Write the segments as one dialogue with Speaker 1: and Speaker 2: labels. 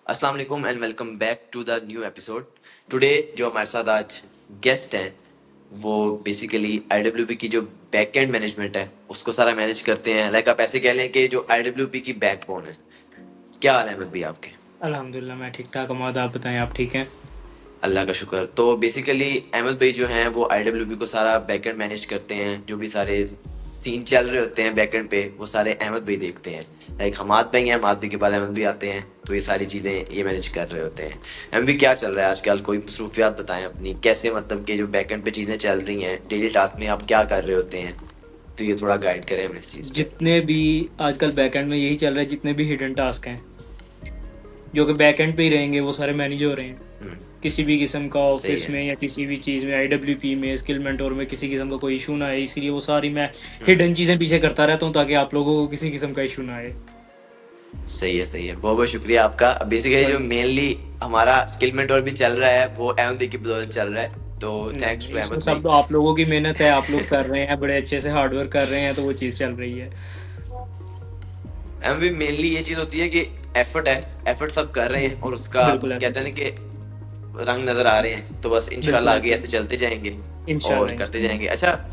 Speaker 1: अस्सलाम वालेकुम and welcome back to the new episode. Today जो हमारे साथ आज गेस्ट हैं वो बेसिकली आईडब्ल्यूपी की जो बैक एंड मैनेजमेंट है उसको सारा मैनेज करते हैं। लाइक आप ऐसे कह लें कि जो आईडब्ल्यूपी की बैकबोन है। क्या हाल है अहमद भाई आपके?
Speaker 2: अल्हम्दुलिल्लाह मैं ठीक ठाक हूँ। आप बताएं, आप ठीक हैं?
Speaker 1: अल्लाह का शुक्र। तो बेसिकली अहमद भाई जो हैं वो आईडब्ल्यूपी को सारा बैकएंड मैनेज करते हैं। जो भी सारे सीन चल रहे होते हैं बैकएंड पे वो सारे अहमद भाई देखते हैं। लाइक हमाद भाई हैं, हमाद भाई के बाद अहमद भाई आते हैं, तो ये सारी चीजें ये मैनेज कर रहे होते हैं। अहमद भाई क्या चल रहा है आजकल? कोई मसरूफियात बताएं अपनी, कैसे मतलब कि जो बैकएंड पे चीजें चल रही हैं, डेली टास्क में आप क्या कर रहे होते हैं, तो ये थोड़ा गाइड करें हमें इस चीज पे।
Speaker 2: जितने भी आजकल बैकएंड में यही चल रहा है, जितने भी हिडन टास्क हैं जो कि बैकएंड पे ही रहेंगे वो सारे मैनेज हो रहे हैं।
Speaker 1: हम्म,
Speaker 2: किसी भी किस्म का
Speaker 1: सही
Speaker 2: ऑफिस
Speaker 1: है।
Speaker 2: में या किसी भी चीज़ में, आईडब्ल्यूपी में, स्किल मेंटोर में किसी किस्म का कोई इशू ना आए, इसीलिए वो सारी मैं
Speaker 1: हम्म,
Speaker 2: हिडन चीज़ें पीछे करता रहता हूँ ताकि आप लोगों को किसी किस्म का इशू ना आए।
Speaker 1: सही है, सही है, बहुत बहुत शुक्रिया आपका। बेसिकली जो
Speaker 2: वही।
Speaker 1: मेनली हमारा स्किल मेंटोर भी चल रहा है वो अहमद भाई की बदौलत चल रहा है, तो
Speaker 2: नहीं
Speaker 1: थैंक्स
Speaker 2: नहीं,
Speaker 1: टू
Speaker 2: इसमें
Speaker 1: अहमद भाई।
Speaker 2: सब आप लोगों की मेहनत है, आप लोग कर रहे हैं, बड़े अच्छे से हार्डवर्क कर रहे हैं, तो वो चीज़ चल रही है।
Speaker 1: अहमद भाई मेनली ये चीज होती है कि एफर्ट है, एफर्ट सब कर रहे हैं और उसका
Speaker 2: बिल्कुल
Speaker 1: कहते
Speaker 2: एफर्ट
Speaker 1: हैं
Speaker 2: है।
Speaker 1: ना कि रंग नजर आ रहे हैं, तो बस
Speaker 2: बिल्कुल
Speaker 1: इंशाल्लाह आगे
Speaker 2: ऐसे
Speaker 1: ऐसे चलते जाएंगे और
Speaker 2: इंशाल्लाह
Speaker 1: करते
Speaker 2: इंशाल्लाह।
Speaker 1: जाएंगे। अच्छा,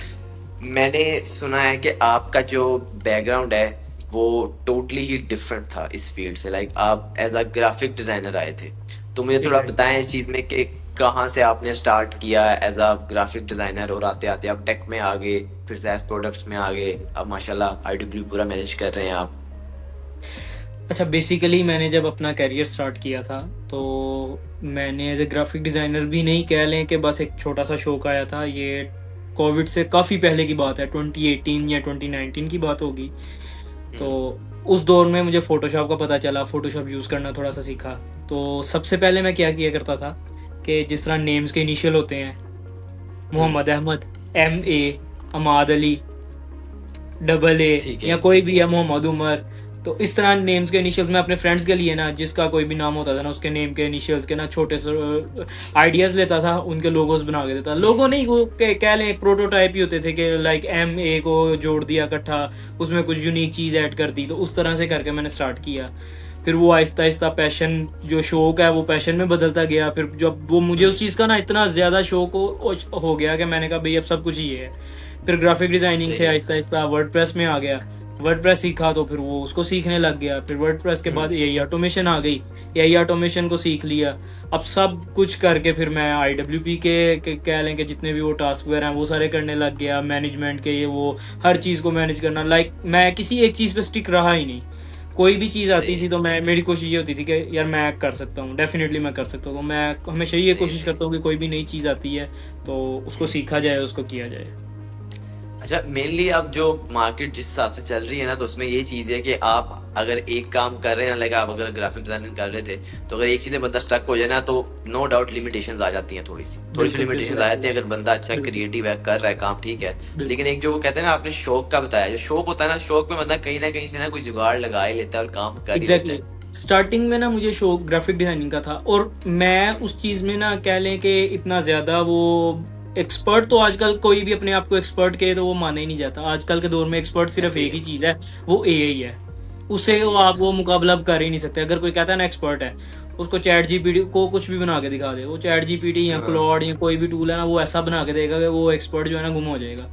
Speaker 1: मैंने सुना है कि आपका जो बैकग्राउंड है वो टोटली ही डिफरेंट था इस फील्ड से। लाइक आप एज अ ग्राफिक डिजाइनर आए थे, तो मुझे थोड़ा
Speaker 2: एग्जैक्टली।
Speaker 1: बताएं इस चीज में कि कहाँ से आपने स्टार्ट किया एज अ ग्राफिक डिजाइनर और आते आते आप टेक में आ गए, फिर सैस प्रोडक्ट्स में आ गए, अब माशाल्लाह आईडब्ल्यू पूरा मैनेज कर रहे हैं आप।
Speaker 2: अच्छा, बेसिकली मैंने जब अपना करियर स्टार्ट किया था तो मैंने एज ए ग्राफिक डिज़ाइनर भी नहीं कह लें कि बस एक छोटा सा शौक आया था। ये कोविड से काफ़ी पहले की बात है, 2018 या 2019 की बात होगी। तो
Speaker 1: हम्म,
Speaker 2: उस दौर में मुझे फ़ोटोशॉप का पता चला, फ़ोटोशॉप यूज़ करना थोड़ा सा सीखा। तो सबसे पहले मैं क्या किया करता था कि जिस तरह नेम्स के इनिशियल होते हैं,
Speaker 1: हम्म,
Speaker 2: Mohammad Ahmad, MA, Amad Ali, double A,
Speaker 1: ठीक
Speaker 2: या
Speaker 1: है।
Speaker 2: कोई भी है, मोहम्मद उमर। तो इस तरह नेम्स के इनिशियल्स मैं अपने फ्रेंड्स के लिए ना, जिसका कोई भी नाम होता था ना, उसके नेम के इनिशियल्स के ना छोटे से आइडियाज़ लेता था, उनके लोगोस बना के देता। लोगो नहीं, वो कह लें एक प्रोटोटाइप ही होते थे कि लाइक MA को जोड़ दिया इकट्ठा, उसमें कुछ यूनिक चीज़ ऐड कर दी। तो उस तरह से करके मैंने स्टार्ट किया। फिर वो आहिस्ता आहिस्ता पैशन, जो शौक है वो पैशन में बदलता गया। फिर जब वो मुझे उस चीज़ का ना इतना ज़्यादा शौक हो गया कि मैंने कहा भाई अब सब कुछ ही है। फिर ग्राफिक डिज़ाइनिंग से
Speaker 1: सही है।
Speaker 2: आहिस्ता आहिस्ता वर्डप्रेस में आ गया। वर्डप्रेस सीखा तो फिर वो उसको सीखने लग गया। फिर वर्डप्रेस के बाद एआई ऑटोमेशन आ गई, एआई ऑटोमेशन को सीख लिया। अब सब कुछ करके फिर मैं आईडब्ल्यूपी के कह लें कि जितने भी वो टास्क वगैरह हैं वो सारे करने लग गया। मैनेजमेंट के ये वो हर चीज़ को मैनेज करना, लाइक मैं किसी एक चीज़ पे स्टिक रहा ही नहीं। कोई भी चीज़
Speaker 1: सही
Speaker 2: आती थी
Speaker 1: है।
Speaker 2: तो मैं, मेरी कोशिश ये होती थी कि यार मैं कर सकता हूँ, डेफिनेटली मैं कर सकता हूँ। मैं हमेशा ये
Speaker 1: सही है,
Speaker 2: कोशिश
Speaker 1: सही
Speaker 2: करता
Speaker 1: है।
Speaker 2: हूँ कि कोई भी नई चीज़ आती है तो उसको सीखा जाए, उसको किया जाए।
Speaker 1: अच्छा, मेनली अब जो मार्केट जिस हिसाब से चल रही है ना, तो उसमें ये चीज है कि आप अगर एक काम कर रहे हैं, लाइक आप अगर ग्राफिक डिजाइनिंग कर रहे थे, तो अगर एक चीज में बंदा स्टक हो जाए ना, तो नो डाउट लिमिटेशंस आ जाती हैं, थोड़ी सी
Speaker 2: बिल्कुल बिल्कुल
Speaker 1: लिमिटेशंस आ
Speaker 2: ऐसे ही
Speaker 1: जाती
Speaker 2: है।
Speaker 1: हैं। अगर बंदा अच्छा
Speaker 2: बिल्कुल
Speaker 1: क्रिएटिव है, कर रहा है काम, ठीक है। लेकिन
Speaker 2: बिल्कुल
Speaker 1: एक जो वो कहते हैं ना, आपने शौक का बताया, जो शौक होता है ना, शौक में बंदा कहीं ना कहीं से ना कोई जुगाड़ लगा ही लेता है और काम कर ही लेता
Speaker 2: एग्जैक्टली
Speaker 1: है।
Speaker 2: exactly. स्टार्टिंग में ना मुझे शौक ग्राफिक डिजाइनिंग का था, और मैं उस चीज़ में ना कह लें कि इतना ज़्यादा वो एक्सपर्ट, तो आजकल कोई भी अपने आप को एक्सपर्ट कहे तो वो माना ही नहीं जाता। आजकल के दौर में एक्सपर्ट सिर्फ
Speaker 1: ऐसे ही
Speaker 2: एक
Speaker 1: है।
Speaker 2: ही चीज़ है, वो एआई है। उससे वो
Speaker 1: ऐसे ही
Speaker 2: आप
Speaker 1: है,
Speaker 2: वो
Speaker 1: ऐसे ही है।
Speaker 2: मुकाबला अब कर ही नहीं सकते। अगर कोई कहता है ना एक्सपर्ट है, उसको चैट जीपीटी को कुछ भी बना के दिखा दे, वो चैट जीपीटी या
Speaker 1: हाँ।
Speaker 2: क्लॉड या कोई भी टूल है ना, वो ऐसा बना के देगा कि वो एक्सपर्ट जो है ना गुम हो जाएगा।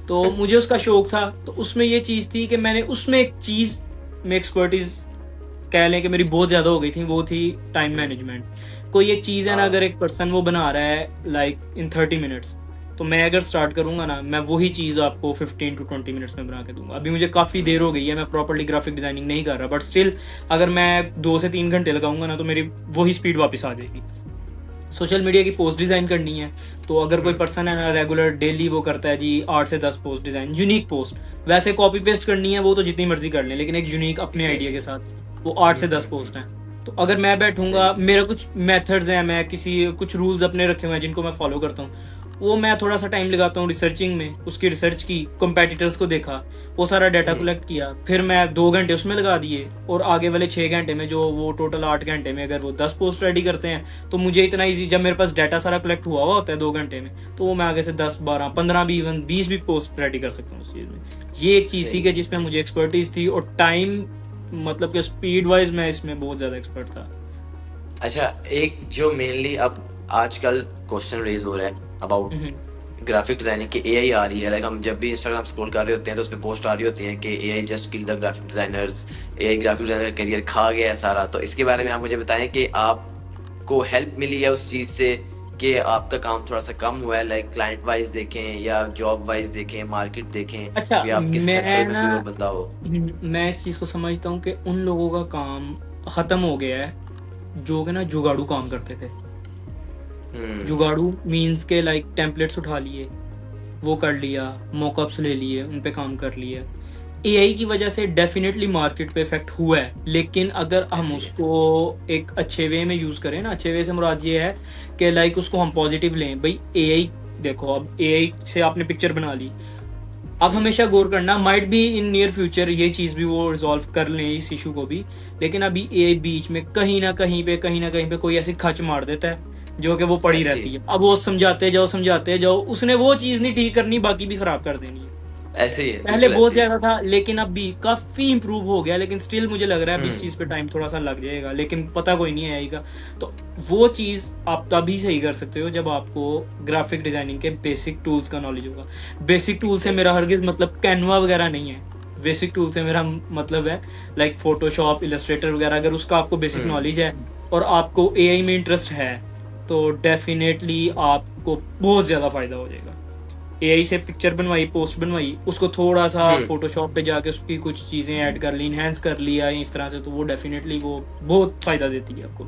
Speaker 2: तो मुझे उसका शौक था, तो उसमें ये चीज़ थी कि मैंने उसमें एक चीज़ में एक्सपर्टीज कह लें कि मेरी बहुत ज़्यादा हो गई थी, वो थी टाइम मैनेजमेंट। कोई एक चीज़ है ना, अगर
Speaker 1: हाँ,
Speaker 2: एक पर्सन वो बना रहा है लाइक इन 30 मिनट्स, तो मैं अगर स्टार्ट करूंगा ना, मैं वही चीज़ आपको 15 to 20 मिनट्स में बना के दूंगा। अभी मुझे काफ़ी देर हो गई है, मैं प्रॉपर्ली ग्राफिक डिज़ाइनिंग नहीं कर रहा, बट स्टिल अगर मैं 2 से 3 घंटे लगाऊंगा ना, तो मेरी वही स्पीड वापस आ जाएगी। सोशल मीडिया की पोस्ट डिज़ाइन करनी है, तो अगर कोई पर्सन है ना रेगुलर डेली वो करता है जी 8 से 10 पोस्ट डिज़ाइन, यूनिक पोस्ट, वैसे कॉपी पेस्ट करनी है वो तो जितनी मर्जी कर लें, लेकिन एक यूनिक अपने आइडिया के
Speaker 1: एग्जैक्टली।
Speaker 2: साथ, वो 8 से 10 पोस्ट हैं। तो अगर मैं बैठूंगा,
Speaker 1: सही।
Speaker 2: मेरा कुछ मेथड्स हैं, मैं किसी कुछ रूल्स अपने रखे हुए हैं जिनको मैं फॉलो करता हूँ, वो मैं थोड़ा सा टाइम लगाता हूँ रिसर्चिंग में, उसकी रिसर्च की, कंपेटिटर्स को देखा, वो सारा डाटा कलेक्ट किया, फिर मैं 2 घंटे उसमें लगा दिए, और आगे वाले 6 घंटे में, जो वो टोटल 8 घंटे में अगर वो 10 पोस्ट रेडी करते हैं, तो मुझे इतना ईजी, जब मेरे पास डाटा सारा कलेक्ट हुआ होता है 2 घंटे में, तो वो मैं आगे से 10 12 15 भी, इवन 20 भी पोस्ट रेडी कर सकता हूँ उस चीज़ में। ये एक चीज़ थी
Speaker 1: सही
Speaker 2: कि
Speaker 1: है।
Speaker 2: जिसमें मुझे एक्सपर्टीज थी, और टाइम, मतलब कि स्पीड वाइज मैं इसमें बहुत ज़्यादा एक्सपर्ट था।
Speaker 1: अच्छा, एक जो मेनली अब आजकल क्वेश्चन रेज हो रहा है अबाउट ग्राफिक डिजाइनिंग की, एआई आ रही है। लाइक हम जब भी इंस्टाग्राम स्क्रॉल कर रहे होते हैं तो उसमें पोस्ट आ रही होती हैं कि AI just kills the graphic designers, AI graphic designer का करियर खा गया है सारा। तो इसके बारे में आप मुझे बताएं कि आपको हेल्प मिली है उस चीज से कि आपका काम थोड़ा सा कम हुआ है, लाइक क्लाइंट वाइज देखें या जॉब वाइज देखें, मार्केट देखें,
Speaker 2: अच्छा,
Speaker 1: या आपके
Speaker 2: मैं
Speaker 1: सर्कल में
Speaker 2: ना
Speaker 1: कोई और बंदा हो।
Speaker 2: मैं इस चीज को समझता हूँ कि उन लोगों का काम खत्म हो गया है जो कि ना जुगाड़ू काम करते थे। जुगाड़ू मीन्स के लाइक टेम्पलेट्स उठा लिए, वो कर लिया, मॉकअप्स ले लिए, उन पे काम कर लिया। एआई की वजह से डेफिनेटली मार्केट पे इफेक्ट हुआ है, लेकिन अगर हम
Speaker 1: ऐसे ही है।
Speaker 2: उसको एक अच्छे वे में यूज करें ना, अच्छे वे से मुराद ये है कि लाइक उसको हम पॉजिटिव लें। भाई एआई देखो, अब एआई से आपने पिक्चर बना ली, अब हमेशा गौर करना, might be in near future ये चीज भी वो रिजॉल्व कर लें इस इशू को भी, लेकिन अभी एआई बीच में कहीं ना कहीं पे कोई ऐसी खच मार देता है जो कि वो पड़ी
Speaker 1: ऐसे
Speaker 2: रहती
Speaker 1: ही
Speaker 2: है। अब वो समझाते जाओ, उसने वो चीज नहीं ठीक करनी, बाकी भी खराब कर देनी है।
Speaker 1: ऐसे ही है,
Speaker 2: पहले
Speaker 1: बिल्कुल
Speaker 2: बहुत
Speaker 1: ऐसे ही
Speaker 2: ज्यादा था, लेकिन अब भी काफी इंप्रूव हो गया, लेकिन स्टिल मुझे लग रहा है
Speaker 1: है।
Speaker 2: अब इस चीज पे टाइम थोड़ा सा लग जाएगा, लेकिन पता कोई नहीं आएगा। तो वो चीज आप तभी सही कर सकते हो जब आपको ग्राफिक डिजाइनिंग के बेसिक टूल्स का नॉलेज होगा। बेसिक टूल से मेरा हरगिज मतलब कैनवा वगैरह नहीं है। बेसिक टूल से मेरा मतलब है लाइक फोटोशॉप, इलस्ट्रेटर वगैरह। अगर उसका आपको बेसिक नॉलेज है और आपको एआई में इंटरेस्ट है तो डेफिनेटली आपको बहुत ज्यादा फायदा हो जाएगा। एआई से पिक्चर बनवाई, पोस्ट बनवाई, उसको थोड़ा सा फोटोशॉप पे जाके उसकी कुछ चीजें ऐड कर ली, इनहेंस कर लिया इस तरह से, तो वो डेफिनेटली वो बहुत फायदा देती है आपको।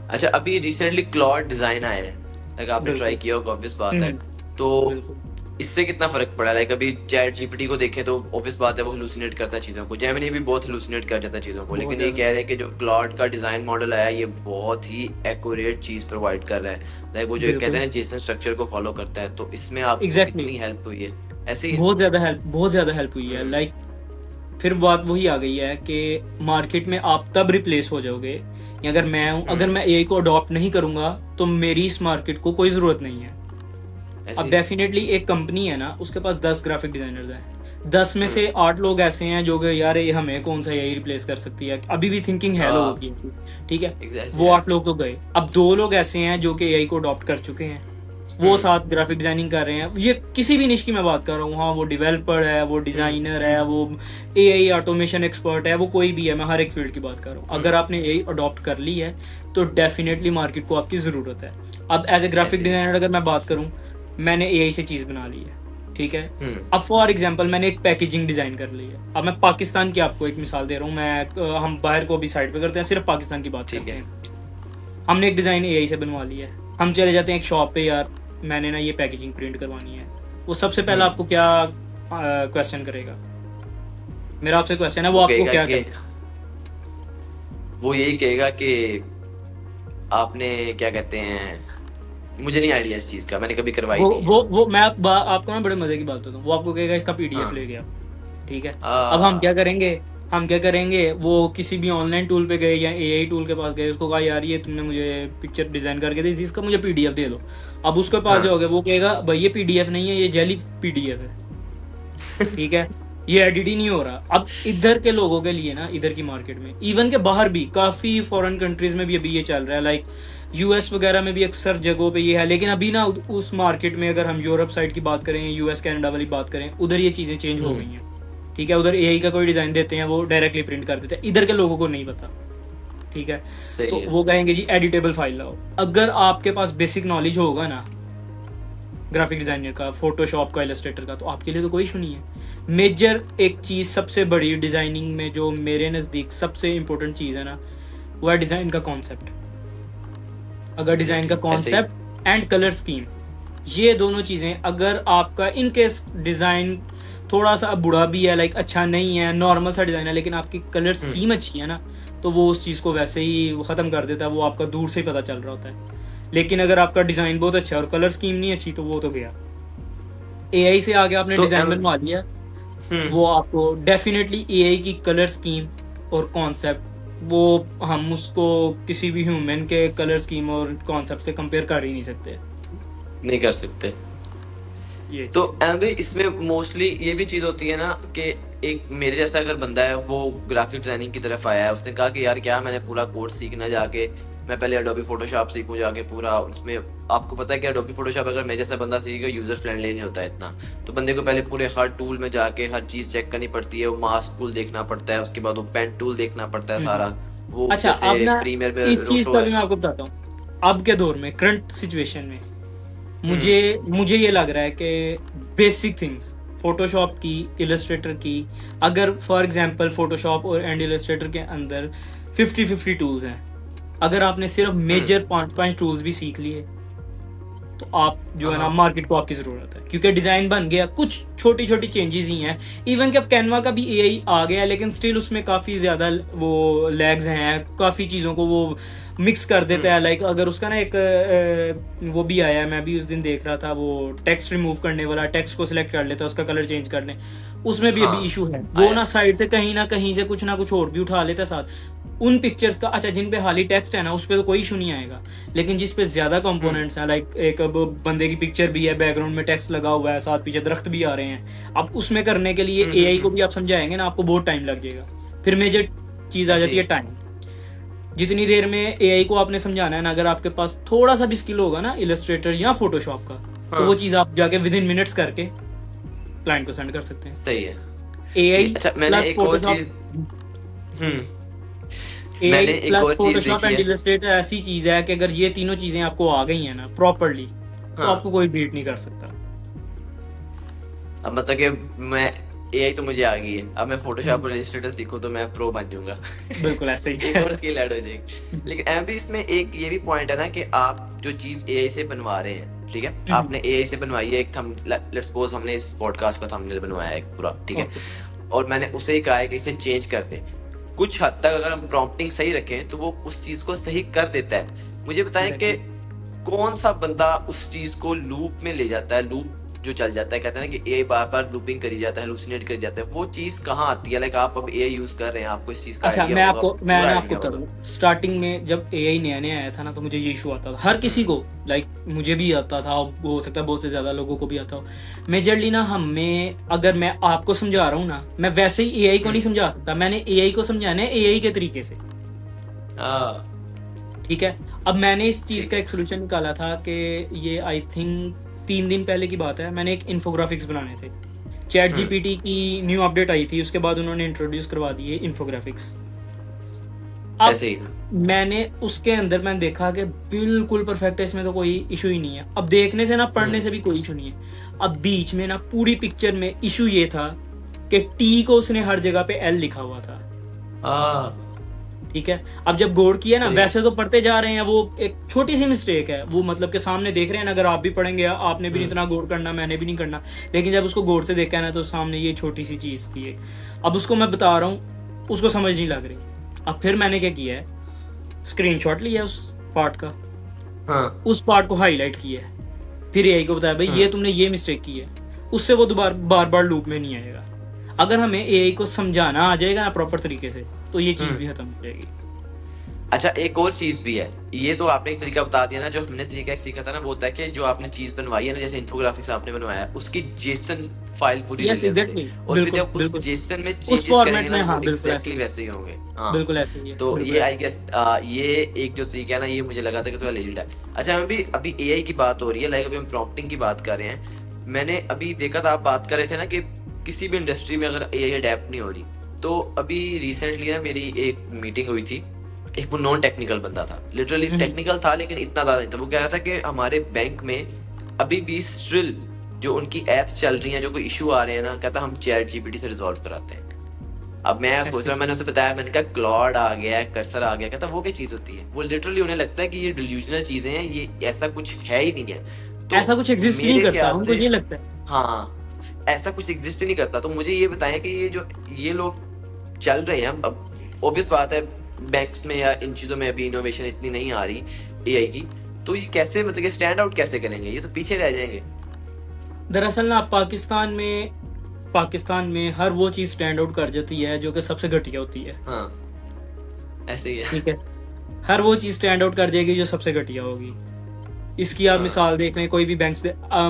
Speaker 1: अच्छा, अभी रिसेंटली क्लॉड डिजाइन आया है, लाइक आपने ट्राई
Speaker 2: बिल्कुल।
Speaker 1: किया होगा, ऑब्वियस बात है। तो
Speaker 2: बिल्कुल।
Speaker 1: इससे कितना फर्क पड़ा? लाइक अभी चैट जीपीटी को देखें तो ऑब्वियस बात है वो हेलुसिनेट करता है चीजों को, जेमिनी भी बहुत हेलुसिनेट कर जाता है चीजों को,
Speaker 2: बहुत
Speaker 1: लेकिन ये
Speaker 2: ज्यादा।
Speaker 1: कह रहे हैं कि जो क्लॉड का डिजाइन मॉडल आया है ये बहुत ही एक्यूरेट चीज प्रोवाइड कर रहा है। लाइक वो जो कहते हैं
Speaker 2: बिल्कुल
Speaker 1: ना जेसन स्ट्रक्चर को फॉलो करता है, तो इसमें आपको
Speaker 2: एग्जैक्टली
Speaker 1: कितनी हेल्प हुई है? ऐसे ही है।
Speaker 2: बहुत ज्यादा हेल्प हुई है। लाइक फिर बात वही आ गई है कि मार्केट में आप तब रिप्लेस हो जाओगे अगर मैं एआई को अडॉप्ट नहीं करूंगा तो मेरी इस मार्केट को कोई जरूरत नहीं है।
Speaker 1: ऐसे
Speaker 2: अब
Speaker 1: ही।
Speaker 2: डेफिनेटली एक कंपनी है ना, उसके पास 10 ग्राफिक डिजाइनर्स हैं, 10 में से 8 लोग ऐसे हैं जो कि यार ये हमें कौन सा यही रिप्लेस कर सकती है, अभी भी थिंकिंग है लोगों की ऐसी, ठीक है।
Speaker 1: एग्जैक्टली
Speaker 2: वो
Speaker 1: है।
Speaker 2: 8 लोग तो गए, अब 2 लोग ऐसे हैं जो कि एआई को अडॉप्ट कर चुके हैं, वो साथ ग्राफिक डिजाइनिंग कर रहे हैं। ये किसी भी निश की मैं बात कर रहा हूँ, हाँ वो डेवलपर है, वो डिजाइनर है, वो एआई ऑटोमेशन एक्सपर्ट है, वो कोई भी है, मैं हर एक फील्ड की बात कर रहा हूँ। अगर आपने एआई अडॉप्ट कर ली है तो डेफिनेटली मार्केट को आपकी जरूरत है। अब एज ए ग्राफिक डिजाइनर अगर मैं बात करूँ, मैंने एआई से चीज बना ली है, ठीक है। अब फॉर एग्जांपल मैंने एक पैकेजिंग डिजाइन कर ली है। अब मैं पाकिस्तान की आपको एक मिसाल दे रहा हूँ, मैं हम बाहर को भी साइड पे करते हैं, सिर्फ पाकिस्तान की बात करते हैं। हमने एक डिजाइन एआई से बनवा लिया है, हम चले जाते हैं एक शॉप पे, यार मैंने ना ये पैकेजिंग प्रिंट करवानी है। वो सबसे पहला आपको क्या क्वेश्चन करेगा? मेरा आपसे क्वेश्चन है, वो आपको क्या करेगा?
Speaker 1: वो यही कहेगा कि आपने क्या कहते हैं, मुझे नहीं आइडिया इस चीज का, मैंने कभी करवाई नहीं है।
Speaker 2: वो मैं आपको ना बड़े मजे की बात बताता हूँ। वो आपको कहेगा इसका पीडीएफ ले गया, ठीक है। अब हम क्या करेंगे, वो किसी भी ऑनलाइन टूल पे गए या एआई टूल के पास गए, उसको कहा यार ये तुमने मुझे पिक्चर डिजाइन करके दी थी, इसका मुझे पीडीएफ दे दो। अब उसके पास जाओगे, वो कहेगा भाई ये पीडीएफ नहीं है, ये जेली पीडीएफ है, ठीक है, ये एडिट ही नहीं हो रहा। अब इधर के लोगों के लिए ना, इधर की मार्केट में, इवन के बाहर भी काफी फॉरेन कंट्रीज में भी अभी ये चल रहा है, लाइक यूएस वगैरह में भी अक्सर जगहों पे ये है। लेकिन अभी ना उस मार्केट में, अगर हम यूरोप साइड की बात करें, यूएस कनाडा वाली बात करें, उधर ये चीजें चेंज हो गई हैं, ठीक है। उधर एआई का कोई डिजाइन देते हैं, वो डायरेक्टली प्रिंट कर देते हैं, इधर के लोगों को नहीं पता, ठीक है। तो वो कहेंगे जी एडिटेबल फाइल लाओ। अगर आपके पास बेसिक नॉलेज होगा ना ग्राफिक डिजाइनर का, फोटोशॉप का, इलस्ट्रेटर का, तो आपके लिए तो कोई इशू नहीं है। मेजर एक चीज सबसे बड़ी डिजाइनिंग में जो मेरे नजदीक सबसे इंपॉर्टेंट चीज है ना, वो है डिजाइन का कॉन्सेप्ट। अगर डिजाइन का कॉन्सेप्ट एंड कलर स्कीम, ये दोनों चीजें अगर आपका इन केस डिजाइन थोड़ा सा बुरा भी है, लाइक अच्छा नहीं है, नॉर्मल सा डिजाइन है, लेकिन आपकी कलर स्कीम अच्छी है ना, तो वो उस चीज को वैसे ही खत्म कर देता है, वो आपका दूर से पता चल रहा होता है। लेकिन अगर आपका डिजाइन बहुत अच्छा है और कलर स्कीम नहीं अच्छी, तो वो तो गया। एआई से आगे आपने डिजाइन बनवा लिया, वो आपको डेफिनेटली एआई की कलर स्कीम और कॉन्सेप्ट, वो हम उसको किसी भी ह्यूमन के कलर स्कीम और कॉन्सेप्ट से कंपेयर कर ही नहीं सकते।
Speaker 1: तो इसमें मोस्टली ये भी चीज होती है ना कि एक मेरे जैसा अगर बंदा है, वो ग्राफिक डिजाइनिंग की तरफ आया है, उसने कहा कि यार क्या मैंने पूरा कोर्स सीखना जाके मैं पहले एडोबी फोटोशॉप सीखूं जाके पूरा उसमें। आपको पता है कि एडोबी फोटोशॉप अगर मैं जैसा बंदा सीखेगा यूजर फ्रेंडली नहीं होता है इतना, तो बंदे को पहले पूरे हर टूल में जाके हर चीज चेक करनी पड़ती है, वो मास्क टूल देखना पड़ता है, उसके बाद वो पेन टूल देखना पड़ता है सारा, वो
Speaker 2: अच्छा अब
Speaker 1: जैसे
Speaker 2: ना
Speaker 1: प्रीमियर में
Speaker 2: इस चीज
Speaker 1: रोटो
Speaker 2: का
Speaker 1: है।
Speaker 2: भी मैं आपको बताता हूँ। अब के दौर में करंट सिचुएशन में मुझे
Speaker 1: हम्म।
Speaker 2: मुझे ये लग रहा है कि बेसिक थिंग्स फोटोशॉप की, इलस्ट्रेटर की, अगर फॉर एग्जांपल फोटोशॉप और एंड इलस्ट्रेटर के अंदर 50-50 टूल्स हैं, अगर आपने सिर्फ मेजर 5-5 टूल्स भी सीख लिए तो आप जो है ना
Speaker 1: हाँ।
Speaker 2: मार्केट को आपकी जरूरत है, क्योंकि डिजाइन बन गया, कुछ छोटी छोटी चेंजेस ही हैं। इवन कि अब कैनवा का भी एआई आ गया है, लेकिन स्टिल उसमें काफी ज्यादा वो लैग्स हैं, काफी चीजों को वो मिक्स कर देता है। लाइक अगर उसका ना एक वो भी आया है, मैं भी उस दिन देख रहा था, वो टेक्स्ट रिमूव करने वाला, टेक्स्ट को सिलेक्ट कर लेता है, उसका कलर चेंज कर ले, उसमें भी अभी
Speaker 1: हाँ
Speaker 2: इशू है। वो
Speaker 1: आया।
Speaker 2: ना साइड से कहीं से कुछ ना कुछ और भी उठा लेता है साथ उन पिक्चर्स का। अच्छा जिन पे हाली टेक्स्ट है ना उस पे तो कोई इशू नहीं आएगा, लेकिन जिस पे ज्यादा कंपोनेंट्स हैं, लाइक एक अब बंदे की पिक्चर भी है, बैकग्राउंड में टेक्स्ट लगा हुआ है, साथ पीछे दरख्त भी आ रहे हैं, अब उसमें करने के लिए एआई को भी आप समझाएंगे ना, आपको बहुत टाइम लग जाएगा। फिर मेजर चीज आ जाती है टाइम। जितनी देर में एआई को आपने समझाना है ना, अगर आपके पास थोड़ा सा भी स्किल होगा ना इलस्ट्रेटर या फोटोशॉप का, तो वो चीज आप जाके विद इन मिनट्स करके क्लाइंट को सेंड कर सकते हैं।
Speaker 1: सही है।
Speaker 2: एआई
Speaker 1: अच्छा मैंने
Speaker 2: प्लस
Speaker 1: एक और
Speaker 2: फोटोशॉप,
Speaker 1: चीज मैंने
Speaker 2: एआई
Speaker 1: एक
Speaker 2: प्लस
Speaker 1: और चीज
Speaker 2: फोटोशॉप
Speaker 1: देखी
Speaker 2: एंड
Speaker 1: है।
Speaker 2: इलस्ट्रेटर ऐसी चीज है कि अगर ये तीनों चीजें आपको आ गई हैं ना प्रॉपरली, तो
Speaker 1: हाँ।
Speaker 2: आपको कोई बीट नहीं कर सकता।
Speaker 1: अब मतलब कि मैं एआई तो मुझे आ गई है, अब मैं फोटोशॉप और
Speaker 2: हम्म,
Speaker 1: इलस्ट्रेटर सीखूं तो मैं प्रो बन जाऊंगा।
Speaker 2: बिल्कुल ऐसे ही
Speaker 1: एक
Speaker 2: है।
Speaker 1: और स्किल ऐड हो जाएगी। लेकिन अभी इसमें एक ये भी पॉइंट है ना कि आप जो चीज एआई से बनवा रहे हैं, ठीक है, आपने एआई से बनवाई है एक थंब, लेट्स सपोज हमने इस पॉडकास्ट का थंबनेल बनवाया है एक पूरा, ठीक है,
Speaker 2: ओके,
Speaker 1: और मैंने उसे ही कहा है कि इसे चेंज कर दे। कुछ हद तक अगर हम प्रॉम्प्टिंग सही रखें तो वो उस चीज को सही कर देता है। मुझे बताएं कि
Speaker 2: एग्जैक्टली।
Speaker 1: कौन सा बंदा उस चीज को लूप में ले जाता है, लूप जो चल जाता है, कहते हैं ना कि एआई बार बार लूपिंग करी जाता है, हेलुसिनेट करी जाता है, वो चीज कहाँ आती है? लाइक आप अब एआई यूज कर रहे हैं, आपको इस चीज का
Speaker 2: अच्छा
Speaker 1: आइडिया होगा,
Speaker 2: मैं
Speaker 1: पूरा
Speaker 2: आपको
Speaker 1: आइडिया होगा।
Speaker 2: करूँ, स्टार्टिंग में जब एआई नया नया आया था ना, तो मुझे ये इशू आता था, हर किसी को, लाइक मुझे भी आता था, हो सकता है बहुत से ज्यादा लोगों को भी आता हो। मेजरली ना हमें, अगर मैं आपको समझा रहा हूँ ना, मैं वैसे ही एआई को नहीं समझा सकता, मैंने एआई को समझाना है एआई के तरीके से।
Speaker 1: हाँ
Speaker 2: ठीक है, अब मैंने इस चीज
Speaker 1: ठीक
Speaker 2: का
Speaker 1: है।
Speaker 2: एक सोल्यूशन निकाला था कि ये आई थिंक 3 दिन पहले की बात है, मैंने एक इन्फोग्राफिक्स बनाने थे। चैट जीपीटी की न्यू अपडेट आई थी, उसके बाद उन्होंने इंट्रोड्यूस करवा दिए इन्फोग्राफिक्स। अब
Speaker 1: ऐसे ही।
Speaker 2: मैंने उसके अंदर मैंने देखा कि बिल्कुल परफेक्ट है, इसमें तो कोई इशू ही नहीं है। अब देखने से ना, पढ़ने से भी कोई इशू नहीं है। अब बीच में ना पूरी पिक्चर में इशू ये था कि टी को उसने हर जगह पे एल लिखा हुआ था।
Speaker 1: हाँ
Speaker 2: ठीक है, अब जब गौर किया ना,
Speaker 1: सही।
Speaker 2: वैसे तो पढ़ते जा रहे हैं, वो एक छोटी सी मिस्टेक है, वो मतलब के सामने देख रहे हैं ना, अगर आप भी पढ़ेंगे आपने भी इतना गौर करना, मैंने भी नहीं करना, लेकिन जब उसको गौर से देखा है ना, तो सामने ये छोटी सी चीज थी एक। अब उसको मैं बता रहा हूँ, उसको समझ नहीं लग रही। अब फिर मैंने क्या किया है, स्क्रीनशॉट लिया उस पार्ट का,
Speaker 1: हाँ
Speaker 2: उस पार्ट को हाईलाइट किया है, फिर एआई को बताया भाई ये तुमने ये मिस्टेक की है, उससे वो दोबारा बार बार लूप में नहीं आएगा। अगर हमें एआई को समझाना आ जाएगा ना प्रॉपर तरीके से, तो ये चीज भी खत्म हो जाएगी।
Speaker 1: अच्छा एक और चीज भी है, ये तो आपने एक तरीका बता दिया ना, जो हमने तरीका एक सीखा था ना, वो होता है कि जो आपने चीज बनवाई है ना, जैसे इन्फोग्राफिक्स आपने बनवाया है, उसकी जेसन फाइल पूरी ले
Speaker 2: यस
Speaker 1: लें उससे,
Speaker 2: एग्जैक्टली,
Speaker 1: और फिर
Speaker 2: बिल्कुल
Speaker 1: जब उस
Speaker 2: बिल्कुल
Speaker 1: जेसन में
Speaker 2: उस
Speaker 1: चेंजेस
Speaker 2: फॉर्मेट
Speaker 1: करेंगे
Speaker 2: में,
Speaker 1: ना,
Speaker 2: हाँ
Speaker 1: वो
Speaker 2: बिल्कुल ऐसे
Speaker 1: एग्जैक्टली
Speaker 2: ही,
Speaker 1: वैसे ही होंगे। हाँ
Speaker 2: बिल्कुल ऐसे ही है,
Speaker 1: तो
Speaker 2: बिल्कुल
Speaker 1: ये
Speaker 2: ऐसे
Speaker 1: आई गेस ये एक जो तरीका है ना, ये मुझे लगा था कि थोड़ा लेजिट है। अच्छा हम भी अभी एआई की बात हो रही है, लाइक अभी हम प्रॉम्प्टिंग की बात कर रहे हैं। मैंने अभी देखा था, आप बात कर रहे थे ना कि किसी भी इंडस्ट्री में अगर एआई अडेप्ट नहीं हो रही, तो अभी रिसेंटली ना मेरी एक मीटिंग हुई थी, एक वो नॉन टेक्निकल बंदा था, लिटरली टेक्निकल था लेकिन इतना ज्यादा नहीं था। वो कह रहा था कि हमारे बैंक में अभी भी स्टिल जो उनकी एप्स चल रही हैं, जो कोई इशू आ रहे हैं ना, कहता हम चैट जीपीटी से रिजॉल्व कराते हैं। अब मैं सोच रहा, मैंने उसे बताया, मैंने कहा क्लॉड आ गया है, कर्सर आ गया, कहता वो क्या चीज होती है? वो लिटरली उन्हें लगता है कि ये डिल्यूजनल चीजें हैं, ये ऐसा कुछ है ही नहीं है। तो
Speaker 2: ऐसा कुछ एग्जिस्ट नहीं
Speaker 1: मेरे
Speaker 2: करता,
Speaker 1: ख्याल
Speaker 2: उनको
Speaker 1: से
Speaker 2: ये लगता है।
Speaker 1: हाँ ऐसा कुछ एग्जिस्ट ही नहीं करता। तो मुझे ये बताएं कि ये जो ये लोग चल रहे हैं, अब ऑब्वियस बात है बैंक्स में या इन चीजों में अभी इनोवेशन इतनी नहीं आ रही एआई की, तो ये कैसे मतलब कि स्टैंड आउट कैसे करेंगे? ये तो पीछे रह जाएंगे।
Speaker 2: दरअसल ना पाकिस्तान में हर वो चीज स्टैंड आउट कर जाती है जो कि सबसे घटिया होती है।
Speaker 1: हाँ ऐसे ही है।
Speaker 2: ठीक है, हर वो चीज स्टैंड आउट कर जाएगी जो सबसे घटिया होगी। इसकी आप मिसाल देख लें, कोई भी बैंक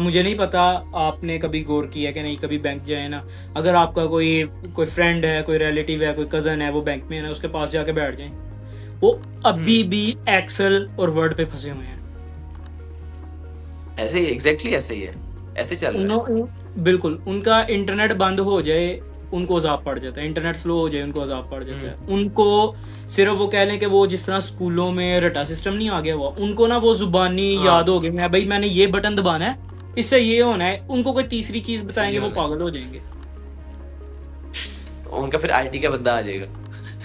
Speaker 2: मुझे नहीं पता आपने कभी गौर किया कि नहीं, कभी बैंक जाए ना, अगर आपका कोई फ्रेंड है, कोई रिलेटिव है, कोई कजन है, वो बैंक में है ना, उसके पास जाके बैठ जाए, वो अभी भी एक्सेल और वर्ड पे फंसे हुए हैं।
Speaker 1: ऐसे ही, एग्जैक्टली ऐसे ही है, ऐसे चल रहा है।
Speaker 2: बिल्कुल, उनका इंटरनेट बंद हो जाए उनको अजाब पड़ जाता है, इंटरनेट स्लो हो जाए उनको अजाब पड़ जाता है। उनको सिर्फ वो कह लें कि वो जिस तरह स्कूलों में रटा सिस्टम नहीं आ गया हुआ, उनको ना वो जुबानी याद हो गई, मैं भाई मैंने ये बटन दबाना है, इससे ये होना है। उनको कोई तीसरी चीज बताएंगे वो पागल हो जाएंगे।
Speaker 1: उनका फिर आईटी का बंदा आ जाएगा,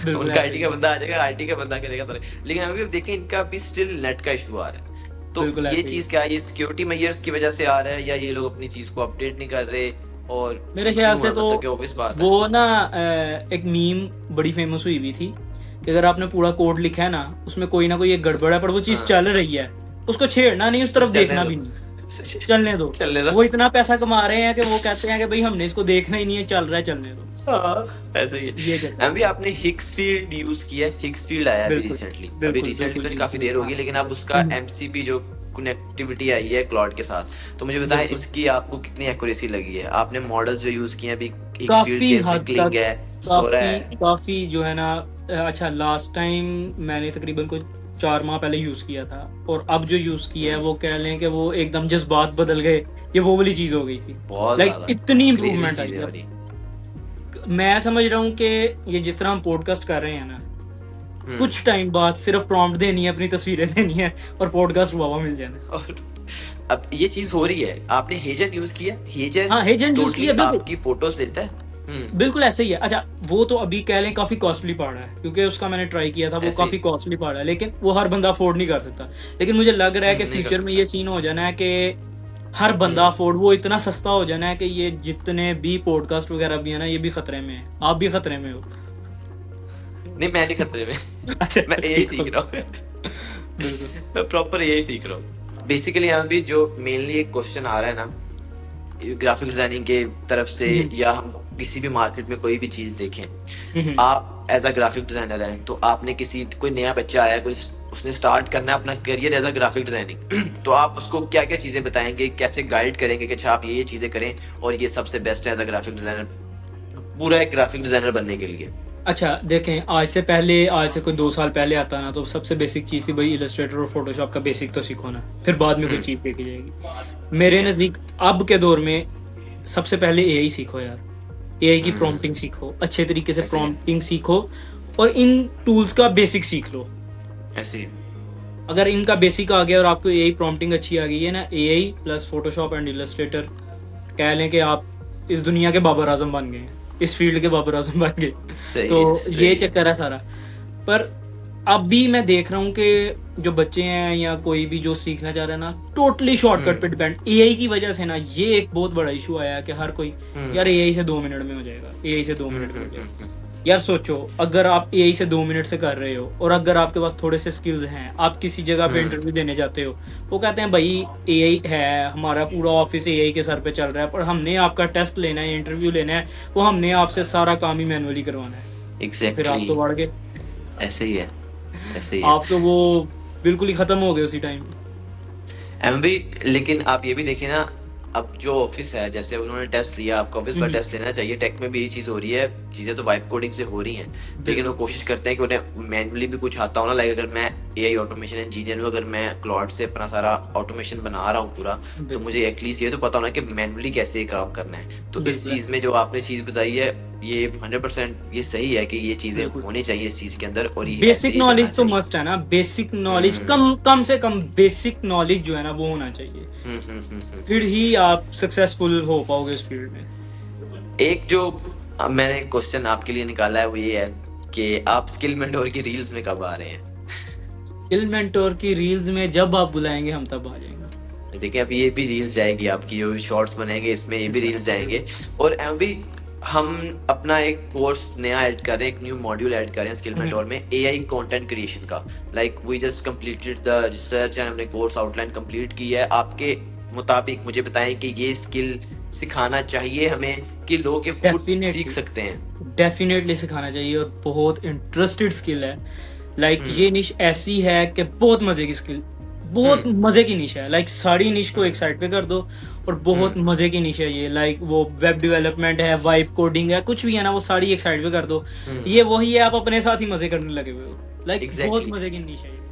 Speaker 2: बिल्कुल
Speaker 1: उनका
Speaker 2: ऐसे
Speaker 1: आईटी
Speaker 2: ही
Speaker 1: का
Speaker 2: है।
Speaker 1: बंदा आ जाएगा, आईटी का बंदा करेगा सारे। लेकिन अभी देखें इनका भी स्टिल नेट का इशू आ रहा है। तो
Speaker 2: बिल्कुल
Speaker 1: ये
Speaker 2: ऐसे ही
Speaker 1: चीज
Speaker 2: है।
Speaker 1: क्या है, ये सिक्योरिटी मेजर्स की वजह से आ रहा है, या ये लोग अपनी चीज को अपडेट नहीं कर रहे, और
Speaker 2: मेरे
Speaker 1: ये
Speaker 2: ख्याल
Speaker 1: क्यों
Speaker 2: से
Speaker 1: है?
Speaker 2: तो
Speaker 1: मतलब कि ऑब्वियस बात है।
Speaker 2: वो ना एक मीम बड़ी फेमस हुई थी कि अगर आपने पूरा कोड लिखा है ना, उसमें कोई ना कोई एक गड़बड़ है, पर वो चीज
Speaker 1: हाँ,
Speaker 2: चल रही है, उसको छेड़ना नहीं, उस तरफ
Speaker 1: बस चलने
Speaker 2: देखना
Speaker 1: दो,
Speaker 2: भी नहीं, चलने दो।
Speaker 1: चलने दो।
Speaker 2: वो इतना पैसा कमा रहे हैं कि वो कहते हैं कि भाई हमने इसको देखना ही नहीं है, चल रहा है, चलने दो।
Speaker 1: ऐसे ही
Speaker 2: ये चक्कर
Speaker 1: अभी
Speaker 2: है।
Speaker 1: आपने हिग्स फील्ड यूज किया है? हिग्स फील्ड आया अभी
Speaker 2: बिल्कुल
Speaker 1: रिसेंटली, अभी
Speaker 2: बिल्कुल
Speaker 1: रिसेंटली
Speaker 2: बिल्कुल
Speaker 1: तो
Speaker 2: यूज
Speaker 1: काफी
Speaker 2: किया
Speaker 1: देर होगी,
Speaker 2: हाँ।
Speaker 1: लेकिन अब उसका एमसीपी जो कनेक्टिविटी आई है क्लाउड के साथ, तो मुझे बताएं
Speaker 2: बिल्कुल
Speaker 1: इसकी आपको कितनी एक्यूरेसी लगी है? आपने मॉडल्स जो यूज किए हैं अभी, हिग्स फील्ड
Speaker 2: काफी
Speaker 1: के, इसमें
Speaker 2: हद
Speaker 1: क्लिंग
Speaker 2: तक,
Speaker 1: है, सोरा
Speaker 2: काफी
Speaker 1: है?
Speaker 2: काफी जो है ना, अच्छा लास्ट टाइम मैंने तकरीबन कुछ 4 माह पहले यूज किया था, और अब जो यूज किया है वो कह लें कि वो एकदम जज्बात बदल गए, ये वो वाली चीज हो गई थी।
Speaker 1: बहुत
Speaker 2: लाइक
Speaker 1: ज्यादा
Speaker 2: इतनी
Speaker 1: क्रेजी
Speaker 2: इंप्रूवमेंट आई
Speaker 1: चीजें
Speaker 2: है।
Speaker 1: हो रही।
Speaker 2: मैं समझ रहा हूँ कि ये जिस तरह हम पॉडकास्ट कर रहे हैं ना,
Speaker 1: हम्म,
Speaker 2: कुछ टाइम बाद सिर्फ प्रॉम्प्ट देनी है, अपनी तस्वीरें देनी है, और पॉडकास्ट हुआ मिल जाना है।
Speaker 1: और अब ये चीज हो रही है। आपने हेजन यूज किया? हेजन
Speaker 2: हाँ, हेजन यूज
Speaker 1: टोटली
Speaker 2: किया, बिल्कुल
Speaker 1: आपकी फोटोज लेता है।
Speaker 2: बिल्कुल ऐसे ही है। अच्छा वो तो अभी कह लें काफी कॉस्टली पड़ रहा है, क्योंकि उसका मैंने ट्राई किया था, वो
Speaker 1: ऐसे
Speaker 2: काफी कॉस्टली पड़ रहा है, लेकिन वो हर बंदा अफोर्ड नहीं कर सकता। लेकिन मुझे लग रहा है कि
Speaker 1: नहीं कर
Speaker 2: फ्यूचर में
Speaker 1: सकता।
Speaker 2: ये सीन हो जाना है कि हर बंदा अफोर्ड, वो इतना सस्ता हो जाना है कि ये जितने भी पॉडकास्ट वगैरह भी है ना, ये भी खतरे में है। आप भी खतरे में हो।
Speaker 1: नहीं, मैं नहीं खतरे में।
Speaker 2: अच्छा
Speaker 1: मैं यही सीख रहा हूँ,
Speaker 2: बिल्कुल
Speaker 1: मैं प्रॉपर यही सीख रहा हूँ। बेसिकली यहाँ भी जो मेनली एक क्वेश्चन आ रहा है ना ग्राफिक डिजाइनिंग के तरफ से, या हम किसी भी मार्केट में कोई भी चीज देखें, आप एज अ ग्राफिक डिजाइनर हैं, तो आपने कोई नया बच्चा आया, कोई उसने स्टार्ट करना है अपना career as a graphic designing, तो आप उसको क्या क्या चीजें बताएंगे, कैसे गाइड करेंगे कि अच्छा आप ये चीजें करें और ये सबसे बेस्ट है एज अ ग्राफिक डिजाइनर, पूरा एक ग्राफिक डिजाइनर बनने के लिए?
Speaker 2: अच्छा देखें, आज से कोई 2 साल पहले आता ना, तो सबसे बेसिक चीज़ थी भाई इलस्ट्रेटर और फोटोशॉप का बेसिक तो सीखो ना, फिर बाद में कोई चीज़ देखी जाएगी। मेरे नज़दीक अब के दौर में सबसे पहले एआई सीखो यार, एआई की प्रॉम्प्टिंग सीखो, अच्छे तरीके से प्रॉम्प्टिंग सीखो, और इन टूल्स का बेसिक सीख लो।
Speaker 1: ऐसे
Speaker 2: अगर इनका बेसिक आ गया और आपको एआई प्रॉम्प्टिंग अच्छी आ गई है ना, AI plus Photoshop and Illustrator, कह लें कि आप इस दुनिया के बाबर आजम बन गए, इस फील्ड के बाबर आजम बन गए। तो ये चक्कर है सारा। पर अब भी मैं देख रहा हूँ कि जो बच्चे हैं या कोई भी जो सीखना चाह रहा है ना, टोटली शॉर्टकट पे डिपेंड, एआई की वजह से ना ये एक बहुत बड़ा इशू आया है कि हर कोई यार एआई से 2 मिनट में हो जाएगा, एआई से 2 मिनट में हो जाएगा। यार सोचो, अगर आप एआई से 2 मिनट से कर रहे हो, और अगर आपके पास थोड़े से स्किल्स हैं, आप किसी जगह पे इंटरव्यू देने जाते हो, वो कहते हैं भाई एआई है, हमारा पूरा ऑफिस एआई के सर पे चल रहा है, पर हमने आपका टेस्ट लेना है, इंटरव्यू लेना है, वो हमने आपसे सारा काम ही मैनुअली करवाना है।
Speaker 1: एग्जैक्टली,
Speaker 2: फिर आप तो बढ़ गए,
Speaker 1: ऐसे ही है, ऐसे ही है।
Speaker 2: आप तो वो बिल्कुल ही खत्म हो गए उसी टाइम।
Speaker 1: भी लेकिन आप ये भी देखिए ना, अब जो ऑफिस है, जैसे उन्होंने टेस्ट लिया, आपको ऑफिस पर टेस्ट लेना चाहिए, टेक में भी यही चीज हो रही है, चीजें तो वाइब कोडिंग से हो रही हैं, लेकिन वो कोशिश करते हैं कि उन्हें मैनुअली भी कुछ आता हो ना। लाइक अगर मैं एआई ऑटोमेशन इंजीनियर हूँ, अगर मैं क्लाउड से अपना सारा ऑटोमेशन बना रहा हूँ पूरा, तो मुझे एटलीस्ट ये तो पता होना कि मैनुअली कैसे काम करना है। तो इस चीज में जो आपने चीज बताई है, ये 100% ये सही है कि ये चीजें होनी चाहिए इस चीज के अंदर, और ये
Speaker 2: बेसिक नॉलेज तो मस्ट है ना, बेसिक नॉलेज कम से कम बेसिक नॉलेज जो है ना वो होना चाहिए, फिर ही आप सक्सेसफुल हो पाओगे इस फील्ड में।
Speaker 1: एक जो मैंने क्वेश्चन आपके लिए निकाला है वो ये है कि आप स्किल मेंटोर की रील्स में कब आ रहे हैं?
Speaker 2: स्किल मेंटोर की रील्स में जब आप बुलाएंगे हम तब आ जाएंगे।
Speaker 1: देखिए अभी ये भी रील्स जाएगी, आपकी जो शॉर्ट्स बनेंगे इसमें ये भी रील्स जाएंगे, और अभी हम अपना एक कोर्स नया ऐड कर रहे हैं, एक न्यू मॉड्यूल ऐड कर रहे हैं स्किल मेंटोर में, एआई कंटेंट क्रिएशन का। Like we just completed the research and हमने कोर्स आउटलाइन कंप्लीट की है। आपके मुताबिक मुझे बताएं कि ये स्किल सिखाना चाहिए हमें कि लोग ये खुद सीख सकते हैं?
Speaker 2: डेफिनेटली सिखाना चाहिए, और बहुत इंटरेस्टेड स्किल है। लाइक ये निश ऐसी है कि बहुत मजे की स्किल, बहुत मजे की निश है। लाइक सारी निश को एक साइड पे कर दो, और बहुत मजे की निश है ये। लाइक वो वेब डेवलपमेंट है, वाइब कोडिंग है, कुछ भी है ना, वो सारी एक साइड पे कर दो। ये वही है, आप अपने साथ ही मजे करने लगे हुए हो। लाइक बहुत
Speaker 1: एग्जैक्टली।
Speaker 2: मजे की निश है ये।